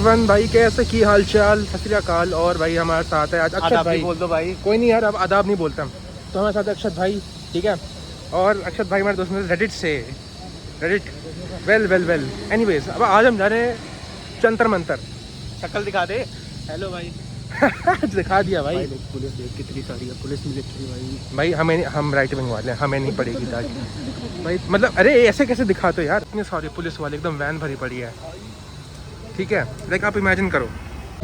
One भाई कैसे की हाल चाल, सत श्री अकाल। और भाई हमारे साथ है आज अक्षत भाई। बोल दो भाई। कोई नहीं यार, अब आदाब नहीं बोलता हम तो। हमारे साथ है अक्षत भाई, ठीक है। और अक्षत भाई हमारे दोस्त में रेडिट से, रेडिट वेल एनीवेज। अब आज हम जा रहे हैं जंतर मंतर। शक्ल दिखा दे। हेलो भाई। दिखा दिया भाई। पुलिस देख कितनी सारी है, पुलिस मिलिट्री भाई हम राइट विंग वाले हैं, हमें नहीं पड़ेगी आज भाई। मतलब अरे ऐसे कैसे दिखाते हो यार, इतने सारे पुलिस वाले, एकदम वैन भरी पड़ी है, ठीक है। लाइक आप इमेजिन करो,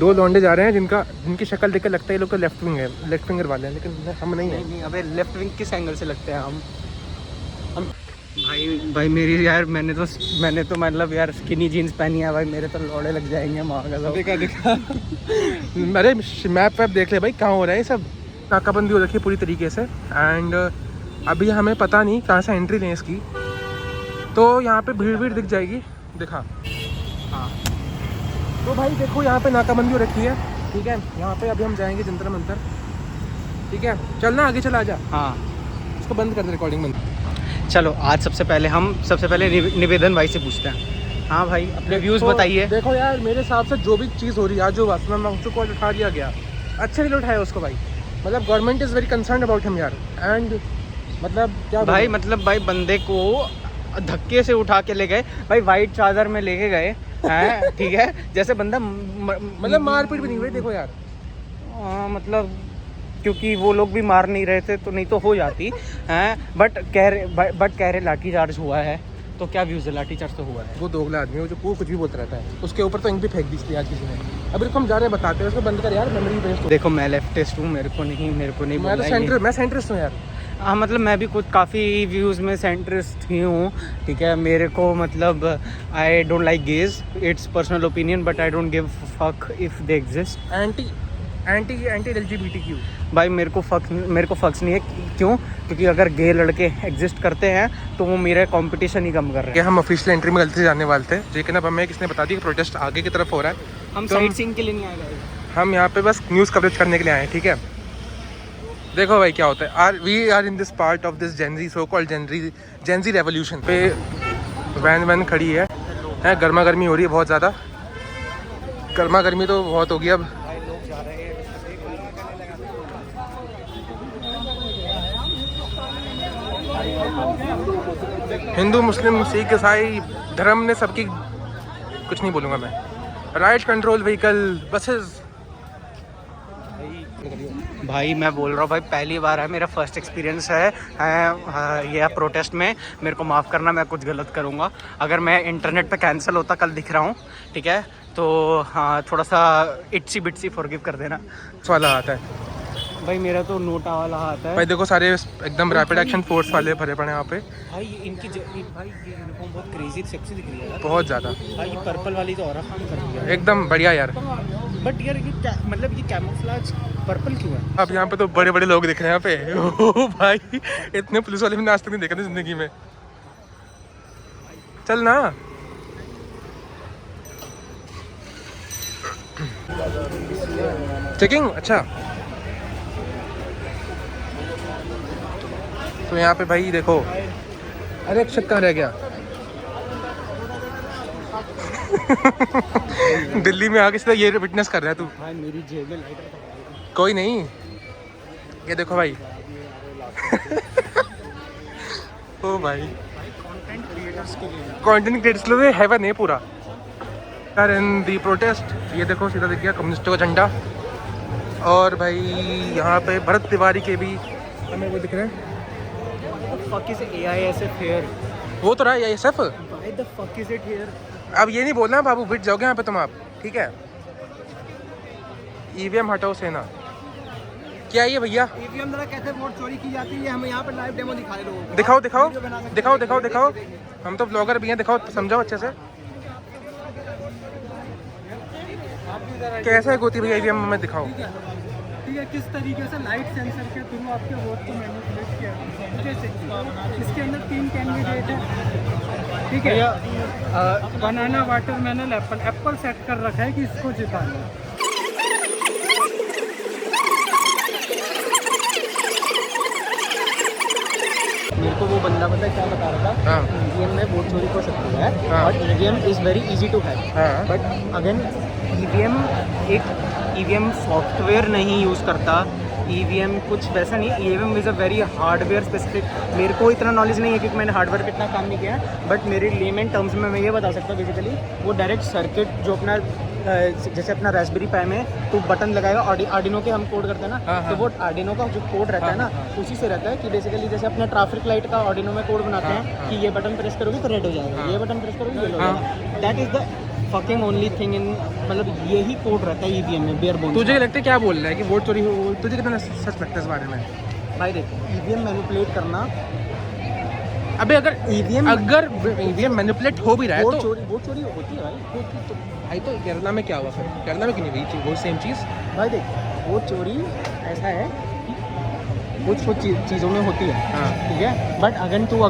दो लौंडे जा रहे हैं जिनकी शक्ल देख के लगता है ये लोग तो लेफ्ट विंग है, लेफ्ट विंगर वाले हैं, लेकिन हम नहीं है। नहीं अबे लेफ्ट विंग किस एंगल से लगते हैं हम भाई मेरी यार मैंने तो मतलब यार स्किनी जीन्स पहनी है भाई, मेरे तो लौड़े लग जाएंगे माँ का। दिखा अरे मैप वैप देख ले भाई, कहाँ हो रहा है ये सब। नाकाबंदी हो रखी है पूरी तरीके से। एंड अभी हमें पता नहीं कहाँ से एंट्री लें इसकी, तो यहाँ पे भीड़ दिख जाएगी, दिखा। हाँ तो भाई देखो यहाँ पे नाकाबंदी हो रखी है, ठीक है। यहाँ पे अभी हम जाएंगे जंतर मंतर, ठीक है। चलना आगे चला जा। हाँ इसको बंद कर दे, रिकॉर्डिंग बंद। चलो आज सबसे पहले निवेदन भाई से पूछते हैं। हाँ भाई अपने व्यूज़ बताइए। देखो यार मेरे हिसाब से जो भी चीज़ हो रही है, जो वास्तव में उसको उठा दिया गया, अच्छे लिए उठाया उसको भाई। मतलब government is very concern about him यार। एंड मतलब क्या भाई मतलब भाई बंदे को धक्के से उठा के ले गए भाई, वाइट चादर में लेके गए हैं, ठीक है। जैसे बंदा मतलब मारपीट भी नहीं हुई, देखो यार। मतलब क्योंकि वो लोग भी मार नहीं रहे थे तो नहीं तो हो जाती हैं, बट कह रहे लाठी चार्ज हुआ है। तो क्या व्यूज़ है, लाठी चार्ज तो हुआ है। वो दोगला आदमी है जो कुछ भी बोलता रहता है, उसके ऊपर तो इंक भी फेंक दी थी आज किसी ने। अभी हम जा रहे हैं, बताते हैं उसको, बंद कर यार, मेमोरी वेस्ट। देखो मैं लेफ्टिस्ट हूँ, मेरे को नहीं मैं सेंट्रिस्ट हूँ यार। हाँ मतलब मैं भी कुछ काफ़ी व्यूज़ में सेंट्रिस्ट ही हूँ, ठीक है। मेरे को मतलब I don't like gauge, it's personal opinion, but I don't give fuck if they exist. Anti LGBTQ भाई मेरे को फक्स नहीं है। क्यों? क्योंकि अगर गे लड़के एग्जिस्ट करते हैं तो वो मेरा कंपटीशन ही कम कर रहे हैं। हम ऑफिशियल एंट्री में गलती से जाने वाले थे, लेकिन अब हमें किसने बता दिया कि प्रोटेस्ट आगे की तरफ हो रहा है। हम तो साइट सीइंग के लिए नहीं आए गए, हम यहाँ पे बस न्यूज़ कवरेज करने के लिए आए हैं, ठीक है। देखो भाई क्या होता है, we are in this part of this Gen Z, so called Gen Z revolution पे वैन खड़ी है। गर्मा गर्मी हो रही है बहुत ज़्यादा, गर्मा गर्मी तो बहुत होगी अब। हिंदू मुस्लिम सिख ईसाई धर्म ने सबकी, कुछ नहीं बोलूँगा मैं। Right control vehicle buses. भाई मैं बोल रहा हूँ भाई, पहली बार है, मेरा फर्स्ट एक्सपीरियंस है ये प्रोटेस्ट में। मेरे को माफ़ करना, मैं कुछ गलत करूँगा। अगर मैं इंटरनेट पे कैंसिल होता कल दिख रहा हूँ, ठीक है, तो हाँ थोड़ा सा इट्सी बिट्सी फॉरगिव कर देना। वाला आता है भाई मेरा तो नोटा वाला हाथ है भाई। देखो सारे एकदम रैपिड एक्शन फोर्स वाले भरे पड़े हैं यहाँ पे भाई। भाई ये यूनिफॉर्म बहुत क्रेजी सेक्सी दिख रही है यार, बहुत ज़्यादा। भाई ये पर्पल वाली तो और काम कर रही है एकदम बढ़िया यार। बट यार ये मतलब ये कैमोफ्लेज पर्पल क्यों है? अब यहाँ पे तो बड़े बड़े लोग दिख रहे हैं यहाँ पे। ओ भाई इतने पुलिस वाले मैंने आज तक नहीं देखे थे जिंदगी में। चल ना। चेकिंग, अच्छा। तो यहाँ पे भाई देखो, अरे अक्षत कहाँ रह गया? दिल्ली में आके सीधा ये विटनेस कर रहा है तू। भाई मेरी जेब में लाइटर कोई नहीं, ये देखो भाई। ओ भाई कंटेंट क्रिएटर्स के लिए, कंटेंट क्रिएटर्स के लिए हेवन है पूरा यार इन दी प्रोटेस्ट। ये देखो सीधा दिख गया कम्युनिस्टों का झंडा। और भाई यहाँ पे भरत तिवारी के भी हमें वो दिख रहे हैं। fuck is AISF here? वो तो रहा है AISF। Why the fuck is it here? अब ये नहीं बोलना बाबू, बिट जाओगे यहाँ पे तुम आप, ठीक है। EVM हटाओ सेना, क्या ये भैया? EVM द्वारा कैसे वोट चोरी की जाती है, हमें यहाँ पे लाइव डेमो दिखा रहे लोगों को। दिखाओ। हम तो ब्लॉगर भी हैं, दिखाओ, समझाओ अच्छे से। कैसे होती भैया EVM में, दिखाओ। ठीक है, किस तरीके से लाइट सेंसर के थ्रू आपके वोट को मैनिपुलेट किया जैसे इसके अंदर 3 कैंडिडेट है, ठीक है। बनाना, वाटरमेलन, एप्पल सेट कर रखा है कि इसको जिताना। मेरे को वो बंदा पता है क्या बता रहा था, हाँ। EVM में वोट चोरी हो सकती है, हाँ। But EVM is very easy to hack, हाँ। बट अगेन ईवीएम एक ईवीएम सॉफ्टवेयर नहीं यूज़ करता, ईवीएम कुछ वैसा नहीं, EVM is a very hardware specific. मेरे को इतना नॉलेज नहीं है क्योंकि मैंने हार्डवेयर पे इतना काम नहीं किया है, बट मेरे लेमन टर्म्स में मैं ये बता सकता हूँ बेसिकली वो डायरेक्ट सर्किट जो अपना जैसे अपना रास्पबेरी पाई में तो बटन लगाएगा, आर्डिनो के हम कोड करते हैं ना, तो वो आर्डिनो का जो कोड रहता है ना उसी से रहता है कि बेसिकली जैसे अपने ट्रैफिक लाइट का आर्डिनो में कोड बनाते हैं कि ये बटन प्रेस करोगे तो रेड हो जाएगा, ये बटन प्रेस करोगे येलो हो जाएगा। That is the fucking only thing in, मतलब यही कोड रहता है ईवीएम में, बेयर बोन्स। तुझे लगता है क्या बोल रहा है कि वोट चोरी हो, तुझे कितना सच लगता है इस बारे में? भाई देखो ईवीएम मैनिपुलेट करना, अबे अगर ईवीएम मैनिपुलेट हो भी रहा है वोट तो चोरी होती है भाई। तो केरला में क्या हुआ फिर? केरला में क्यों नहीं हुई वो सेम चीज़? भाई देख वोट चोरी ऐसा है कि कुछ चीज़ों में होती है, हाँ ठीक है, बट अगर 100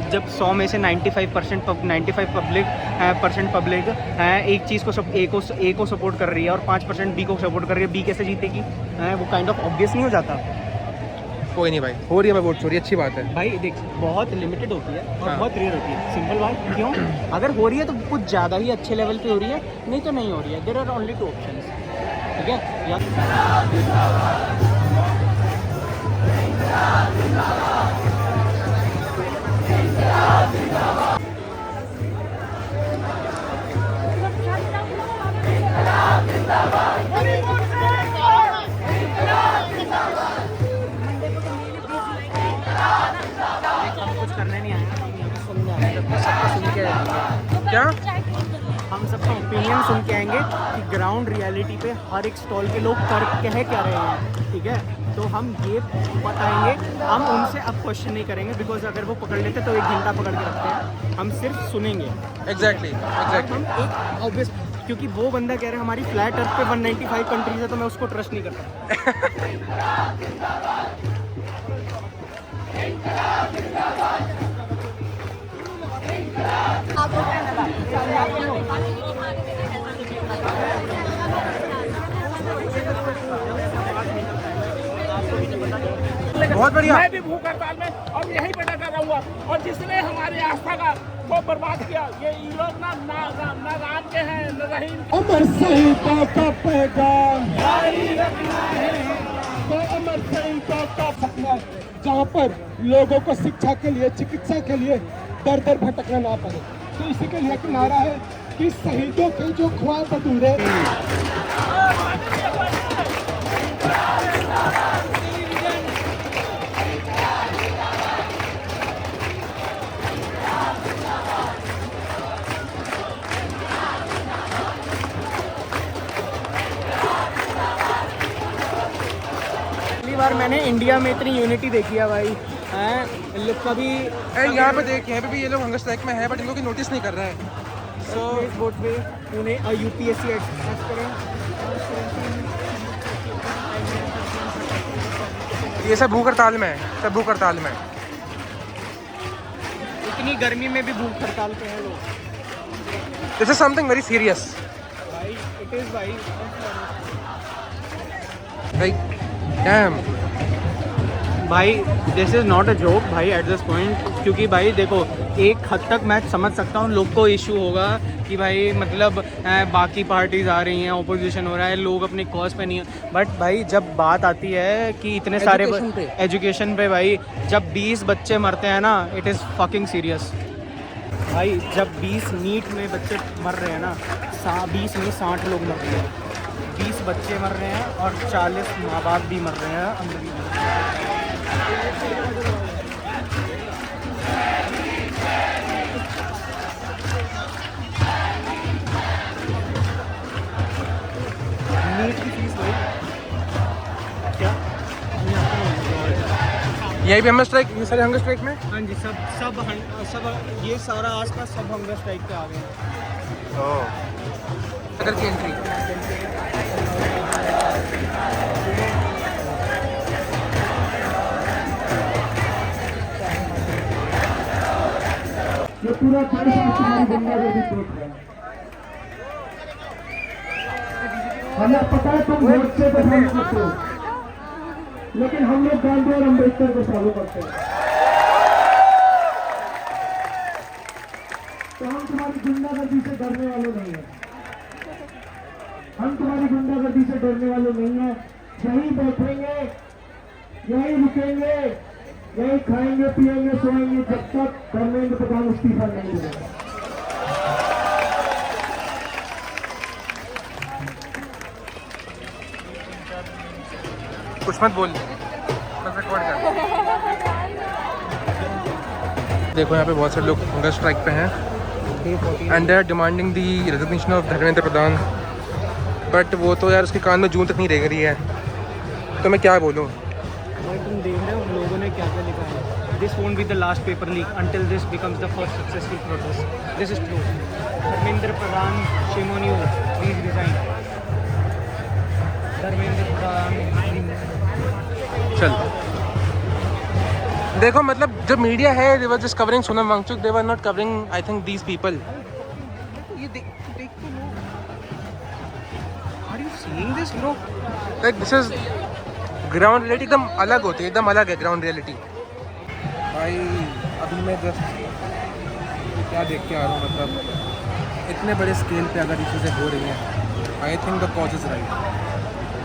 जब 100 में से 95% पब्लिक एक चीज़ को ए को सपोर्ट कर रही है और 5% बी को सपोर्ट कर रही है, बी कैसे जीतेगी? वो काइंड ऑफ ऑब्वियस नहीं हो जाता? कोई नहीं भाई, हो रही है वोट चोरी, अच्छी बात है। भाई देख बहुत लिमिटेड होती है और हाँ। बहुत रेयर होती है, सिंपल बात। क्यों? अगर हो रही है तो कुछ ज़्यादा ही अच्छे लेवल पे हो रही है, नहीं तो नहीं हो रही है। देयर आर ओनली 2 ऑप्शंस, ठीक है? या कुछ करने नहीं आया, हम यहाँ पे सुनने आए हैं, सबको सुन के आएंगे। क्या? हम सबका ओपिनियन सुन के आएंगे कि ग्राउंड रियलिटी पे हर एक स्टॉल के लोग कर कह क्या रहे हैं, ठीक है? तो हम ये बताएंगे, हम उनसे अब क्वेश्चन नहीं करेंगे बिकॉज अगर वो पकड़ लेते तो 1 घंटा पकड़ के रखते हैं, हम सिर्फ सुनेंगे। एग्जैक्टली हम एक ऑब्वियस, क्योंकि वो बंदा कह रहा है हमारी फ्लैट अर्थ पे 195 कंट्रीज है, तो मैं उसको ट्रस्ट नहीं करता। बहुत बढ़िया। मैं भी भूख हड़ताल में और यहीं पे डटा रहूंगा, और जिसने हमारी आस्था का को बर्बाद किया, ये लोग ना राम के हैं न रहीम। अमर शहीदों का पैगाम जारी रखना है, तो अमर शहीदों का सपना जहाँ पर लोगों को शिक्षा के लिए, चिकित्सा के लिए दर दर भटकना ना पड़े, तो इसी के लिए एक नारा है कि शहीदों के जो ख्वाब अधूरे। पहली बार मैंने इंडिया में इतनी यूनिटी देखी है भाई, हैं लोग कभी यहाँ पे देख, यहाँ पे भी ये लोग हंगर स्ट्राइक में है बट इनको नोटिस नहीं कर रहे हैं। सो इस बोर्ड पे उन्हें यूपीएससी एक्ट करें। ये सब भूख हड़ताल में है, सब भूख हड़ताल में है। इतनी गर्मी में भी भूख हड़ताल पे हैं लोग। This is something very serious भाई इट इज़ भाई डैम भाई, this is not a joke भाई एट दिस पॉइंट। क्योंकि भाई देखो एक हद तक मैं समझ सकता हूँ लोग को इशू होगा कि भाई मतलब बाकी पार्टीज़ आ रही हैं, ओपोजिशन हो रहा है, लोग अपनी कॉज पे नहीं है, बट भाई जब बात आती है कि इतने सारे एजुकेशन पे भाई जब 20 बच्चे मरते हैं ना, इट इज़ फकिंग सीरियस भाई। जब 20 नीट में बच्चे मर रहे हैं ना, 20 में 60 लोग मर रहे हैं, 20 बच्चे मर रहे हैं और 40 माँ बाप भी मर रहे हैं अंदर। नीट की फीस भाई क्या? यही भी हंगर स्ट्राइक, ये सारे हंगर स्ट्राइक में। हाँ जी, सब ये सारा आसपास सब हंगर स्ट्राइक पे आ गए हैं। अगर की एंट्री ये पूरा देश आज तुम्हारी गुंडागर्दी देख रहा है। हमें पता है तुम वोट से बदनाम करते हो, लेकिन हम लोग गांधी और अम्बेडकर को फॉलो करते हैं, तो हम तुम्हारी गुंडागर्दी से डरने वाले नहीं हैं। गुंडागर्दी से डरने वाले नहीं है। यहीं बैठेंगे, यहीं रुकेंगे, यहीं खाएंगे पिएंगे सोएंगे जब तक धर्मेंद्र प्रधान इस्तीफा नहीं देगा। कुछ मत बोल, बस रिकॉर्ड कर। देखो यहाँ पे बहुत सारे लोग हंगर स्ट्राइक पे हैं and they are demanding the resignation of Dharmendra Pradhan. But वो तो यार उसके कान में जून तक नहीं रह रही है, तो मैं क्या बोलूँ। भाई तुम देख रहे हो लोगों ने क्या क्या लिखा है। This won't be the last paper leak until this becomes the first successful protest. This is true. Dharmendra Pradhan, shame on you, please resign. Dharmendra Pradhan चल देखो, मतलब जो मीडिया है they were just covering Sonam Wangchuk, they were not covering I think these people. ये देख तो लो। Are you seeing this bro? Like this is ground reality एकदम अलग होती है, एकदम अलग है ग्राउंड रियलिटी। भाई अभी मैं जस्ट क्या देख के आ रहा हूँ, मतलब इतने बड़े स्केल पे अगर ये चीज़ें हो रही हैं, I think the cause is right.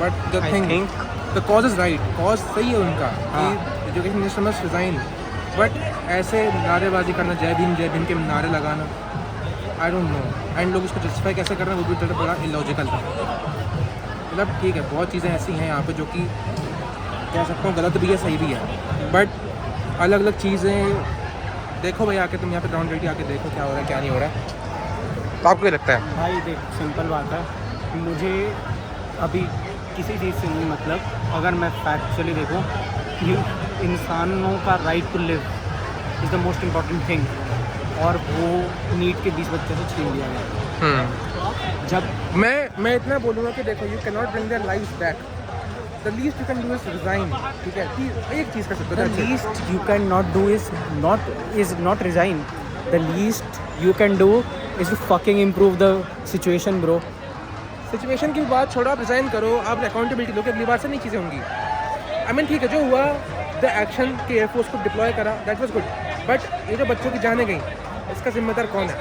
But the thing the cause is right, cause सही है उनका कि education minister must resign. But ऐसे नारेबाजी करना, जय भीम के नारे लगाना, आई डोंट नो। एंड लोग उसको जस्टिफाई कैसे कर रहे हैं वो भी थोड़ा बड़ा इलॉजिकल था। मतलब ठीक है, बहुत चीज़ें ऐसी हैं यहाँ पे जो कि कह सकता हूँ गलत भी है सही भी है, बट अलग अलग चीज़ें। देखो भाई आके तुम यहाँ पे ग्राउंड रियलिटी आके देखो क्या हो रहा है क्या नहीं हो रहा है, तो आपको क्या लगता है? भाई देख, सिंपल बात है, मुझे अभी किसी चीज़ से नहीं मतलब, अगर मैं फैक्चुअली देखूँ, ये इंसानों का right to live is the most important thing, और वो नीट के 20 बच्चों से छीन लिया गया। जब मैं इतना बोलूँगा कि देखो, you can not bring their lives back, the least you can do is resign. ठीक है, एक चीज़ कर सकते हो, the least you cannot do is not resign. The least you can do is to fucking improve the situation, bro. Situation की बात छोड़ो, आप रिजाइन करो, आप अकाउंटेबिलिटी लो कि अगली बार से नहीं चीज़ें होंगी। आई मीन ठीक है, जो हुआ द एक्शन के एयरफोर्स को डिप्लॉय करा, दैट वाज गुड। बट ये जो बच्चों की जाने गई, इसका जिम्मेदार कौन है?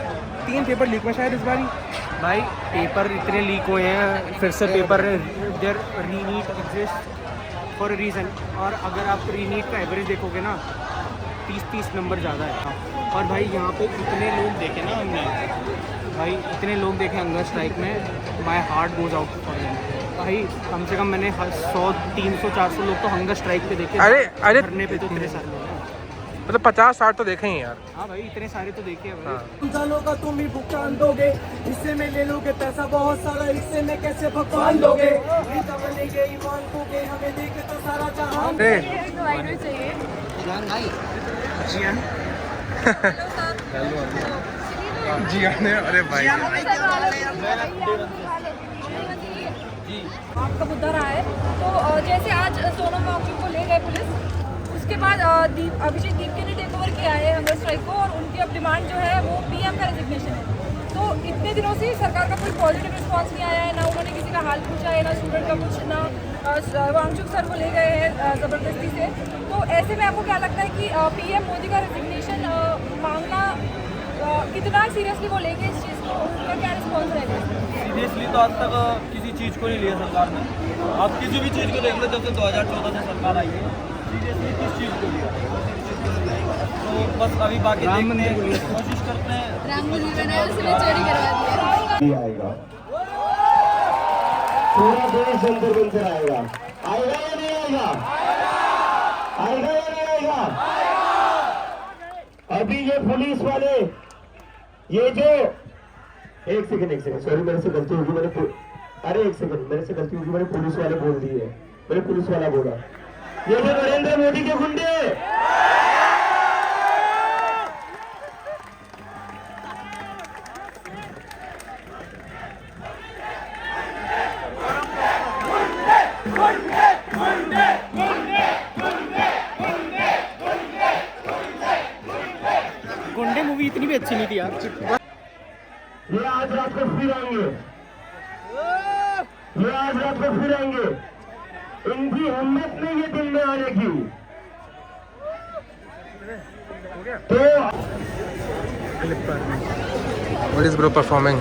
3 पेपर लीक में शायद इस बारी। भाई पेपर इतने लीक हुए हैं, फिर से paper there re NEET exist for a reason. और अगर आप रीनीट का एवरेज देखोगे ना, 30 नंबर ज़्यादा है। और भाई यहाँ पे इतने लोग देखे ना हमने, भाई इतने लोग देखे हंगर स्ट्राइक में, my heart goes out for them. भाई कम से कम मैंने 100, 300, 400 लोग तो हंगर स्ट्राइक पे देखे। अरे धरने पे तो इतने सारे लोग हैं, मतलब 50-60 तो देखे ही यार। हाँ भाई इतने सारे तो देखे हैं भाई। इंसानों का तुम ही भुगतान दोगे, इससे में ले लोगे पैसा बहुत सारा, इससे में कैसे भगवान लोगे, बनेंगे ईमान दोगे, हमें देखे तो सारा जहान। जी आने, अरे भाई आपका मुद्दा रहा है। तो जैसे आज सोनम वांगचुक को ले गए पुलिस, उसके बाद अभिषेक दीप ने टेक ओवर किया है हंगर स्ट्राइक को, और उनकी अब डिमांड जो है वो पीएम का रेजिग्नेशन है। तो इतने दिनों से सरकार का कोई पॉजिटिव रिस्पांस नहीं आया है, ना उन्होंने किसी का हाल पूछा है, ना स्टूडेंट का कुछ, ना वांगचुक सर को ले गए हैं ज़बरदस्ती से। तो ऐसे में आपको क्या लगता है कि पीएम मोदी का रेजिग्नेशन मांगना कितना सीरियसली वो लेंगे इस चीज़ को, उनका क्या रिस्पॉन्स रहेगा? सीरियसली तो आज तक किसी चीज़ को नहीं लिया सरकार ने। आप किसी भी चीज़ को देख लो, जब से 2014 से सरकार आई है, सीरियसली किस चीज़ को लिया? तो बस अभी बाकी देखने की कोशिश करते हैं। राम मंदिर बनाया, उसमें चोरी करवा दिया। आएगा पूरा देश अंदर बनकर आएगा, आएगा या नहीं आएगा? आएगा या नहीं आएगा? अभी ये पुलिस वाले, ये जो एक सेकंड सॉरी, मेरे से गलती होगी, अरे एक सेकंड, मेरे से गलती होगी, मैंने पुलिस वाले बोल दिए, मैंने पुलिस वाला बोला। ये जो नरेंद्र मोदी के गुंडे, गुंडे मूवी इतनी भी अच्छी नहीं थी यार। ये आज रात को फिर आएंगे, ये आज रात को फिर आएंगे, इनकी हिम्मत नहीं है दिल में आने की। तो What is bro performing?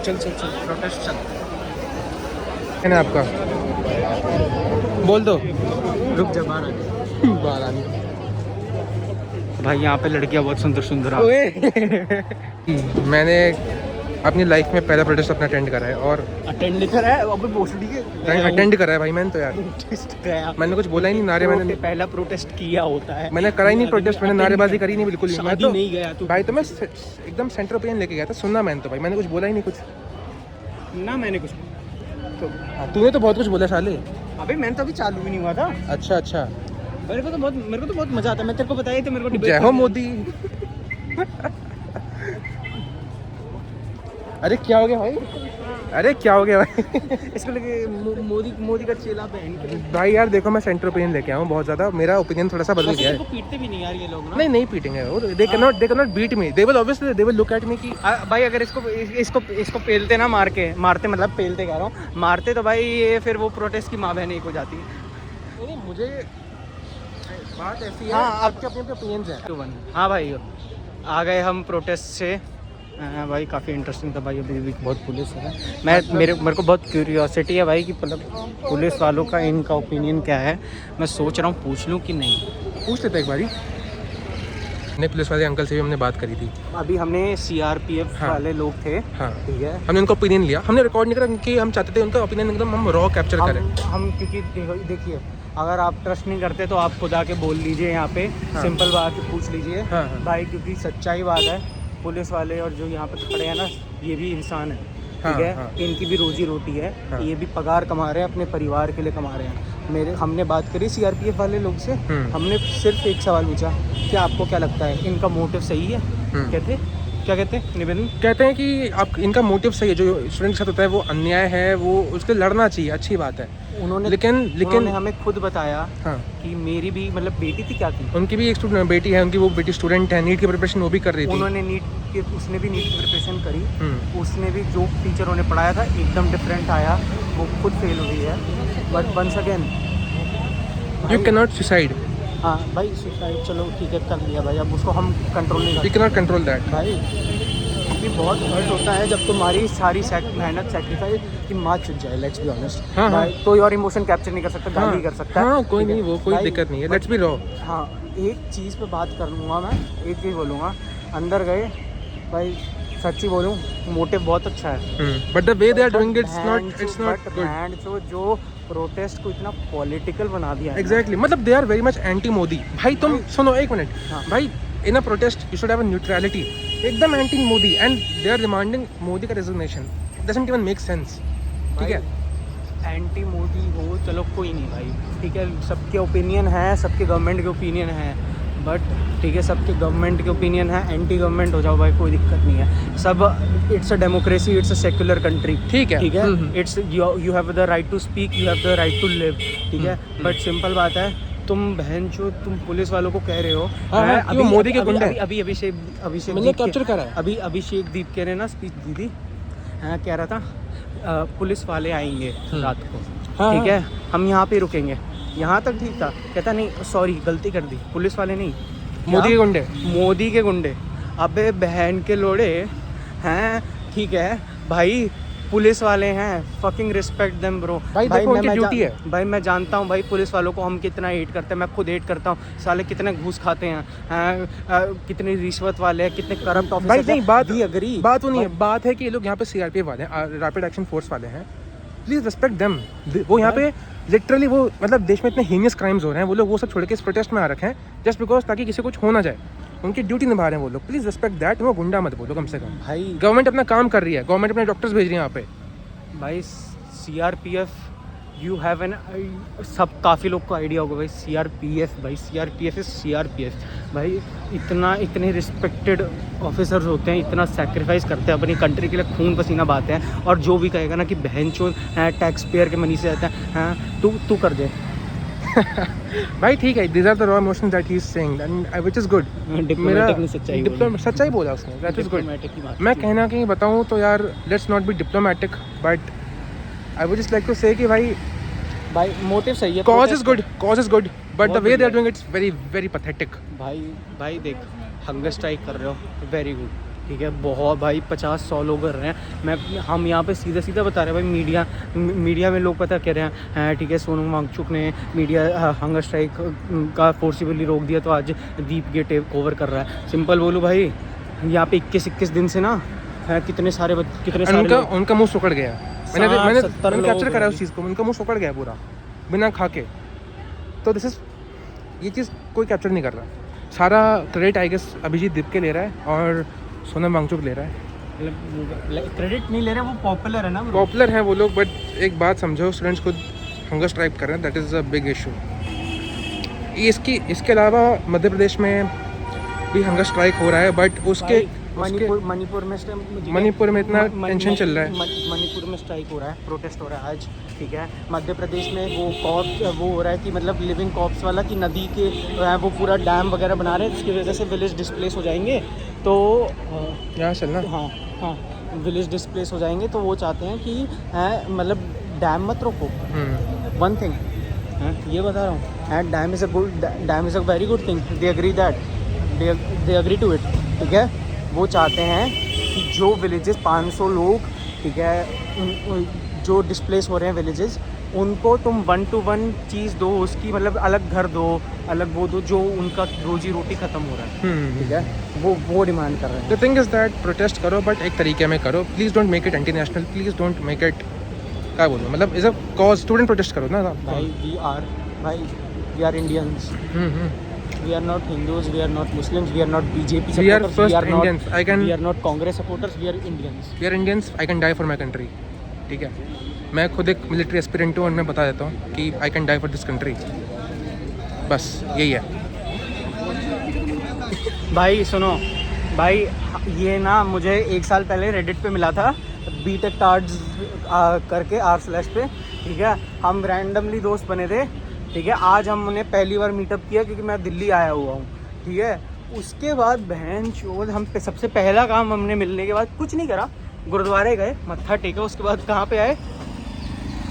चल चल चल प्रोटेस्ट चल। है ना आपका, बोल दो। रुक जा बाहर आ गए। भाई यहाँ पे लड़कियाँ बहुत सुंदर सुंदर आ मैंने अपनी लाइफ में पहला प्रोटेस्ट अपना अटेंड करा है और अटेंड नहीं करा है, अबे भोसड़ी के अटेंड करा है भाई मैंने तो यार। मैंने कुछ बोला ही नहीं, नारे मैंने पहला प्रोटेस्ट किया होता है। मैंने करा ही नहीं प्रोटेस्ट, मैंने नारेबाजी करी नहीं बिल्कुल नहीं। मैं तो नहीं गया तू भाई, तो मैं एकदम सेंटर ओपिनियन लेके गया था, सुनना मैंने तो भाई, मैंने कुछ बोला ही नहीं कुछ। ना, मैंने कुछ तूने तो बहुत कुछ बोला साले। अबे मैंने तो अभी चालू भी नहीं हुआ था। अच्छा अच्छा, मेरे को तो बहुत मजा आता है। मैं तेरे को बताया तो मेरे को जय हो मोदी। अरे क्या हो गया भाई, अरे क्या हो गया भाई? इसको लगे मोदी का चेला बहन के। भाई यार देखो, मैं सेंटर ओपिनियन लेके आया हूँ बहुत ज़्यादा, मेरा ओपिनियन थोड़ा सा बदल गया है। पीटते भी नहीं यार ये लोग ना। नहीं पीटेंगे वो, they can not beat me, they will obviously they will look at me कि भाई अगर इसको पेलते ना, मारते मतलब पेलते कह रहा हूँ, मारते तो भाई ये फिर वो प्रोटेस्ट की माँ बहन एक हो जाती है। नहीं, मुझे बात ऐसी है, हाँ, आपके अपने ओपिनियंस हैं। हाँ भाई आ गए हम प्रोटेस्ट से। भाई काफ़ी इंटरेस्टिंग था भाई, अभी भी बहुत पुलिस है। मेरे को बहुत क्यूरियोसिटी है भाई कि मतलब पुलिस वालों का इनका ओपिनियन क्या है। मैं सोच रहा हूँ पूछ लूँ कि नहीं। पूछ लेते एक बारी। ने पुलिस वाले अंकल से भी हमने बात करी थी। अभी हमने CRPF हाँ, वाले लोग थे। हाँ ठीक है, हमने उनका ओपिनियन लिया, हमने रिकॉर्ड नहीं करा क्योंकि हम चाहते थे उनका ओपिनियन एकदम हम रॉ कैप्चर करें। हम क्योंकि देखिए, अगर आप ट्रस्ट नहीं करते तो आप खुद आके बोल लीजिए यहाँ पे। हाँ, सिंपल बात पूछ लीजिए। हाँ, हाँ, भाई क्योंकि सच्चाई बात है, पुलिस वाले और जो यहाँ पे खड़े हैं ना, ये भी इंसान है। हाँ, ठीक है, हाँ, इनकी भी रोजी रोटी है। हाँ, ये भी पगार कमा रहे हैं, अपने परिवार के लिए कमा रहे हैं। हमने बात करी CRPF वाले लोग से। हमने सिर्फ एक सवाल पूछा कि आपको क्या लगता है इनका मोटिव सही है? क्या कहते हैं निवेदन? कहते हैं कि आप इनका मोटिव सही है, जो स्टूडेंट के साथ होता है वो अन्याय है, वो उसके लड़ना चाहिए, अच्छी बात है। लेकिन हमें खुद बताया हाँ, कि मेरी भी मतलब बेटी थी, क्या थी, उनकी भी एक बेटी है, उनकी वो बेटी स्टूडेंट है, नीट की प्रिपरेशन वो भी कर रही थी। उसने भी नीट की प्रिपरेशन करी। उसने भी जो टीचरों ने पढ़ाया था एकदम डिफरेंट आया, वो खुद फेल हुई है। But once again you can not suicide. हाँ भाई सुसाइड चलो ठीक है कर लिया भाई, अब उसको हम कंट्रोल नहीं कर you can not control that भाई। ये बहुत हर्ट होता है जब तुम्हारी सारी मेहनत सेक्रीफाइस की माँ छूट जाए। Let's be honest. हाँ, भाई कोई और इमोशन कैप्चर नहीं कर सकता, गाली कर सकता है। हाँ, कोई नहीं, वो कोई भाई, दिक्कत नहीं है, लेट्स बी रॉ। हाँ, एक चीज़ पे बात करूँगा मैं, एक चीज़ बोलूँगा। अंदर गए भाई, सच्ची बोलूँ मोटिव बहुत अच्छा है, but the way they are doing it's not good. जो प्रोटेस्ट को इतना पॉलिटिकल बना दिया है। एग्जैक्टली, मतलब they are very much anti Modi. भाई तुम सुनो एक मिनट। हाँ, भाई in a protest you should have a neutrality, एकदम anti Modi, and they are demanding Modi का resignation. Doesn't even make sense. ठीक है, एंटी मोदी हो चलो कोई नहीं भाई, ठीक है, सबके ओपिनियन है, सबके गवर्नमेंट के ओपिनियन है, बट ठीक है सबके गवर्नमेंट के ओपिनियन है, एंटी गवर्नमेंट हो जाओ भाई कोई दिक्कत नहीं है। सब it's a democracy, it's a secular country. ठीक है, it's you have the right to speak, you have the right to live. ठीक है, बट सिंपल बात है, तुम बहन जो तुम पुलिस वालों को कह रहे हो अभी मोदी के गुंडे। अभी अभिषेक मैंने कैप्चर करा है। अभी अभिषेक दीप कह रहे ना स्पीच दी थी, हाँ कह रहा था पुलिस वाले आएंगे रात को। हाँ, ठीक है, हम यहाँ पे रुकेंगे। यहाँ तक ठीक था, कहता नहीं सॉरी गलती कर दी, पुलिस वाले नहीं, मोदी के गुंडे। मोदी के गुंडे। अबे बहन के लोड़े हैं, ठीक है भाई, पुलिस वाले हैं, फकिंग रिस्पेक्ट देम ब्रो। भाई देखो उनकी ड्यूटी है। भाई मैं जानता हूँ भाई पुलिस वालों को हम कितना हेट करते हैं, मैं खुद हेट करता हूँ। साले कितने घूस खाते हैं, कितने रिश्वत वाले हैं, कितने करप्ट ऑफिसर। भाई नहीं, बात भी अग्री, बात वो नहीं है, बात है कि ये लोग यहाँ पे CRPF वाले हैं, रैपिड एक्शन फोर्स वाले हैं, प्लीज रिस्पेक्ट देम। वो यहाँ पे लिटरली वो मतलब देश में इतने हीनियस क्राइम्स हो रहे हैं, वो लोग वो सब छोड़ के इस प्रोटेस्ट में आ रखे हैं जस्ट बिकॉज ताकि किसी को कुछ हो ना जाए। उनकी ड्यूटी निभा रहे हैं वो लोग, प्लीज रिस्पेक्ट दैट। वो गुंडा मत बोलो कम से कम। भाई गवर्नमेंट अपना काम कर रही है, गवर्नमेंट अपने डॉक्टर्स भेज रही है यहाँ पे। भाई CRPF यू हैव एन, सब काफ़ी लोग को आइडिया होगा भाई CRPF, भाई CRPF इज CRPF भाई। इतने रिस्पेक्टेड ऑफिसर्स होते हैं, इतना सेक्रीफाइस करते हैं अपनी कंट्री के लिए, खून पसीना बहाते हैं। और जो भी कहेगा ना कि बहन चोद टैक्स पेयर के मनी से रहता है, हाँ तू कर दे भाई ठीक है, these are the raw emotions that he is saying and which is good। सच्चाई बोला उसने, that is good। मैं कहना कहीं बताऊँ तो यार let's not be diplomatic, but I would just like to say कि भाई मोटिव सही है, cause is good, but the way they are doing it's very very pathetic। भाई देख, हंगर स्ट्राइक कर रहे हो, वेरी गुड, ठीक है। बहुत भाई 50-100 लोग कर रहे हैं। हम यहाँ पे सीधा सीधा बता रहे हैं भाई, मीडिया में लोग पता कह रहे हैं ठीक है सोनम वांगचुक ने मीडिया हंगर स्ट्राइक का फोर्सिबली रोक दिया तो आज दीप गेट टेक ओवर कर रहा है। सिंपल बोलूँ भाई, यहाँ पे 21 दिन से ना कितने सारे उनका मुंह सुकड़ गया। मैंने 60-70 कैप्चर करा उस चीज़ को, उनका मुंह सुकड़ गया पूरा बिना खा के। तो ये चीज़ कोई कैप्चर नहीं कर रहा। सारा क्रेडिट आई गेस अभिजीत दीप के ले रहा है और सोनम वांगचुक ले रहा है। क्रेडिट नहीं ले रहे, वो पॉपुलर है ना, पॉपुलर हैं वो लोग। बट एक बात समझो, स्टूडेंट्स खुद हंगर स्ट्राइक कर रहे हैं, that is a big issue. इसके अलावा मध्य प्रदेश में भी हंगर स्ट्राइक हो रहा है, बट मणिपुर में इतना टेंशन चल रहा है। मणिपुर में स्ट्राइक हो रहा है, प्रोटेस्ट हो रहा है आज, ठीक है। मध्य प्रदेश में वो हो रहा है कि मतलब लिविंग कॉर्प्स वाला, कि नदी के वो पूरा डैम वगैरह बना रहे हैं जिसकी वजह से विलेज डिस्प्लेस हो जाएंगे। तो यहाँ चलना, हाँ विलेज डिस्प्लेस हो जाएंगे, तो वो चाहते हैं कि मतलब डैम मत रोको। वन थिंग ये बता रहा हूँ, dam is a very good thing, they agree to it, ठीक है। वो चाहते हैं कि जो विलेजेस 500 लोग, ठीक है, जो डिस्प्लेस हो रहे हैं विलेजेस, उनको तुम 1 to 1 चीज़ दो, उसकी मतलब अलग घर दो, अलग वो दो, जो उनका रोजी रोटी ख़त्म हो रहा है, ठीक है। वो डिमांड कर रहे हैं। The thing is that protest करो बट एक तरीके में करो। Please don't make it anti national, please don't make it, क्या बोलूँ, मतलब is a cause, student protest करो ना भाई। We are Indians, we are not Hindus, we are not Muslims, we are not BJP supporters, we are first Indians. we are not Congress supporters, we are Indians. We are Indians. I can die for my country. ठीक है, मैं खुद एक military aspirant हूँ और मैं बता देता हूँ कि I can die for this country. बस यही है भाई। सुनो भाई, ये ना मुझे 1 साल पहले रेडिट पे मिला था, बीटेक कार्ड्स करके r/ पे, ठीक है। हम रैंडमली दोस्त बने थे, ठीक है। आज हमने पहली बार मीटअप किया क्योंकि मैं दिल्ली आया हुआ हूँ, ठीक है। उसके बाद बहन चोद हम सबसे पहला काम हमने मिलने के बाद कुछ नहीं करा, गुरुद्वारे गए, मत्था टेका। उसके बाद कहाँ पे आए?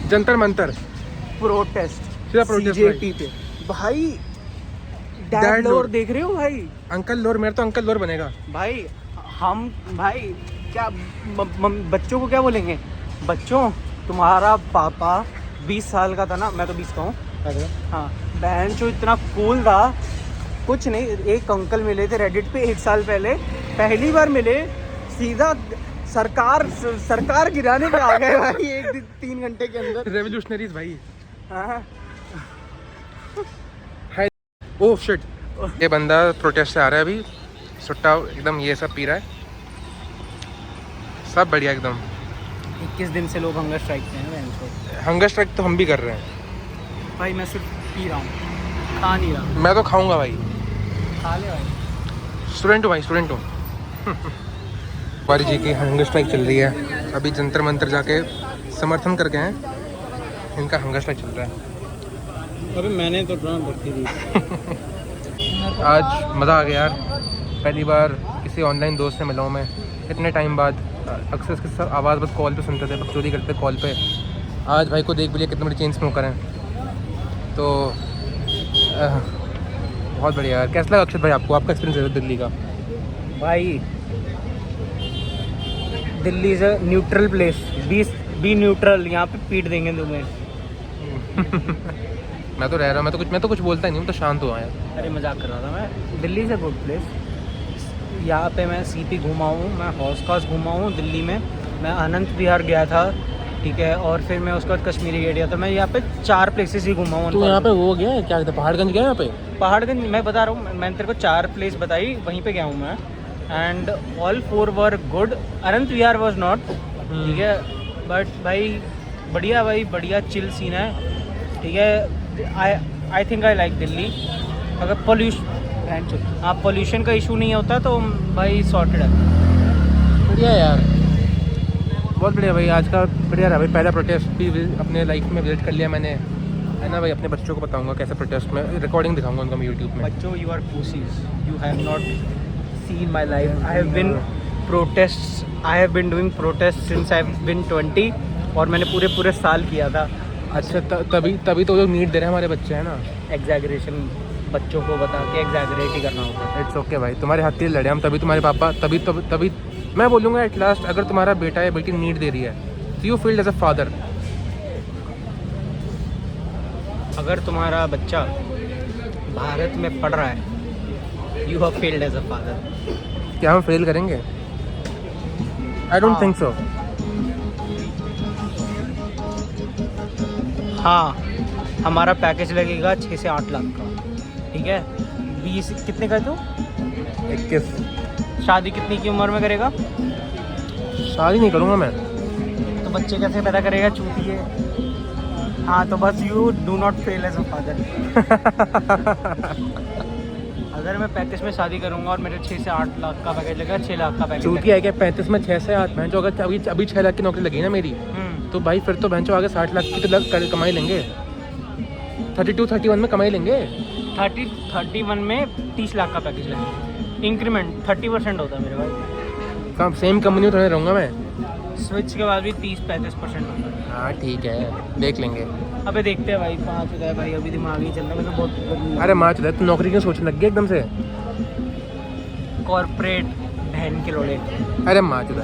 जंतर मंतर प्रोटेस्ट CJP पे। भाई डैड लोर देख रहे हो भाई? अंकल लोर, मेरा तो अंकल लोर बनेगा भाई। हम भाई क्या बच्चों को क्या बोलेंगे? बच्चों, तुम्हारा पापा 20 साल का था ना, मैं तो 20 का हूँ, हाँ। बहन जो इतना कूल था, कुछ नहीं। एक अंकल मिले थे रेडिट पे 1 साल पहले, पहली बार मिले, सीधा सरकार गिराने पे आ गए भाई 3 घंटे के अंदर। रेवोल्यूशनरीज भाई। हाँ। ओह शिट, ये बंदा प्रोटेस्ट से आ रहा है अभी, सुट्टा एकदम ये सब पी रहा है, सब बढ़िया एकदम। 21 दिन से लोग हंगर स्ट्राइक पे हैं। हंगर स्ट्राइक तो हम भी कर रहे हैं भाई। मैं सिर्फ पी रहा हूँ, खा नहीं रहा। मैं तो खाऊंगा भाई, खा ले भाई। स्टूडेंट हूँ भाई, स्टूडेंट हूँ। कुमारी जी की हंगर स्ट्राइक चल रही है अभी, जंतर मंतर जाके समर्थन करके हैं, इनका हंगर स्ट्राइक चल रहा है। अभी मैंने तो ड्रोन रखी थी। आज मज़ा आ गया यार, पहली बार किसी ऑनलाइन दोस्त से मिला हूँ मैं इतने टाइम बाद। अक्सर इसकी सब आवाज़ बस कॉल पे सुनते थे, बकचोदी करते कॉल पे। आज भाई को देख भी लिया, कितने बड़े चेन स्मोकर हैं, तो बहुत बढ़िया यार। कैसा लगा अक्षत भाई आपको, आपका एक्सपीरियंस है दिल्ली का? भाई Delhi is a neutral place, B neutral, यहाँ पे पीट देंगे तुम्हें। मैं तो रह रहा हूँ, मैं तो कुछ बोलता ही नहीं हूँ, तो शांत हुआ यार। अरे मजाक कर रहा था मैं। Delhi is a good place. यहाँ पे मैं CP घूमा हूँ, मैं हौस खास घूमा हूँ दिल्ली में, मैं अनंत विहार गया था, ठीक है, और फिर मैं उसके बाद कश्मीरी गेट गया था। मैं यहाँ पे 4 प्लेसेस ही घूमा हूँ। तो यहाँ पे वो गया है क्या, पहाड़गंज गया यहाँ पे? पहाड़गंज मैं बता रहा हूँ, मैंने तेरे को 4 प्लेस बताई, वहीं पे गया हूँ मैं, and all 4 were good. Anant Vihar was not, ठीक है, बट भाई बढ़िया, भाई बढ़िया चिल सीन है, ठीक है। I think I like Delhi. अगर पोल्यूशन का इशू नहीं होता तो भाई सॉर्टेड है। बढ़िया यार, बहुत बढ़िया भाई। आज का बढ़िया रहा भाई, पहला प्रोटेस्ट भी अपने लाइफ में विजिट कर लिया मैंने, है ना भाई। अपने बच्चों को बताऊंगा कैसे प्रोटेस्ट में, रिकॉर्डिंग दिखाऊंगा उनको मैं यूट्यूब में। बच्चों, you are pussies, you have not seen my life. I have been doing protest since I have been 20, और मैंने पूरे साल किया था। अच्छा, तभी तो लोग नीट दे रहे हैं हमारे बच्चे, हैं ना। एग्जैगरेशन बच्चों को बता के एग्जैगरेट ही करना होता है। इट्स ओके भाई, तुम्हारे हाथ लड़े हम, तभी तुम्हारे पापा, तभी मैं बोलूँगा एट लास्ट अगर तुम्हारा बेटा या बेटी नीड दे रही है तो you failed as a father. अगर तुम्हारा बच्चा भारत में पढ़ रहा है, you have failed as a father. क्या हम फेल करेंगे? I don't think so. हाँ, हमारा पैकेज लगेगा 6 से 8 लाख का, ठीक है। 20 कितने का है तू? 21। शादी कितनी की उम्र में करेगा? शादी नहीं करूँगा मैं। तो बच्चे कैसे पैदा करेगा? चूती है। हाँ, तो बस you do not fail as a father. अगर मैं 35 में शादी करूंगा और मेरे 6 से 8 लाख का पैकेज लगेगा, 6 लाख का पैकेज चूती है क्या 35 में 6 से 8? जो अगर अभी 6 लाख की नौकरी लगी ना मेरी, तो भाई फिर तो बहन आगे 60 लाख की तो कमाई लेंगे। 32-31 में कमाई लेंगे। 31 में 30 लाख का पैकेज लगेगा। इंक्रीमेंट 30% होता है मेरे भाई। काम सेम कंपनी में थोड़ा रहूँगा मैं। स्विच के बाद भी 30-35% होता है। हाँ ठीक है, देख लेंगे। अबे देखते हैं भाई, 5 होता है भाई, अभी दिमाग ही चल रहा है, मैं तो बहुत। अरे माँ चल, तू नौकरी क्यों सोचने लग गया एकदम से? कॉर्पोरेट बहन के लोड़े। अरे माँ चल,